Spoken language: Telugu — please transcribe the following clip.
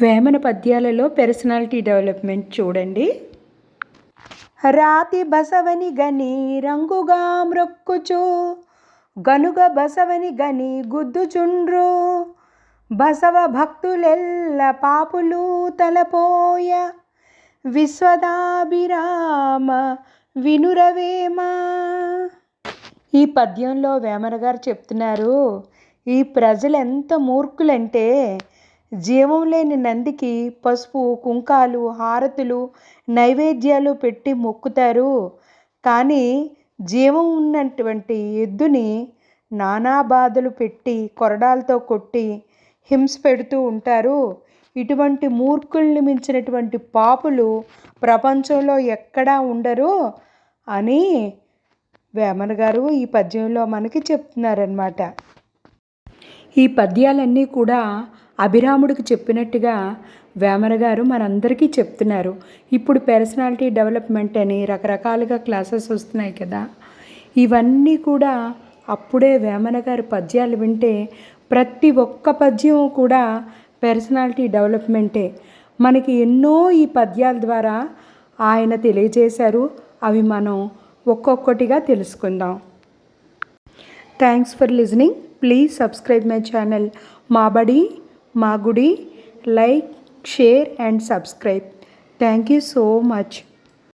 వేమన పద్యాలలో పర్సనాలిటీ డెవలప్మెంట్ చూడండి. రాతి బసవని గని రంగుగా మ్రొక్కుచు గనుగ బసవని గని గుద్దుచుండ్రు బసవ భక్తులెల్ల పాపులు తలపోయ విశ్వదాభిరామ వినురవేమా. ఈ పద్యంలో వేమన గారు చెప్తున్నారు, ఈ ప్రజలు ఎంత మూర్ఖులంటే జీవం లేని నందికి పసుపు కుంకాలు హారతులు నైవేద్యాలు పెట్టి మొక్కుతారు, కానీ జీవం ఉన్నటువంటి ఎద్దుని నానా బాధలు పెట్టి కొరడాలతో కొట్టి హింస పెడుతూ ఉంటారు. ఇటువంటి మూర్ఖుల్ని మించినటువంటి పాపులు ప్రపంచంలో ఎక్కడా ఉండరు అని వేమన గారు ఈ పద్యంలో మనకి చెప్తున్నారన్నమాట. ఈ పద్యాలన్నీ కూడా అభిరాముడికి చెప్పినట్టుగా వేమన గారు మనందరికీ చెప్తున్నారు. ఇప్పుడు పర్సనాలిటీ డెవలప్మెంట్ అని రకరకాలుగా క్లాసెస్ వస్తున్నాయి కదా, ఇవన్నీ కూడా అప్పుడే వేమన గారు పద్యాలు వింటే ప్రతి ఒక్క పద్యం కూడా పర్సనాలిటీ డెవలప్మెంటే. మనకి ఎన్నో ఈ పద్యాల ద్వారా ఆయన తెలియజేశారు. అవి మనం ఒక్కొక్కటిగా తెలుసుకుందాం. Thanks for listening. Please subscribe my channel Mabadi Magudi. Like, share and subscribe. Thank you so much.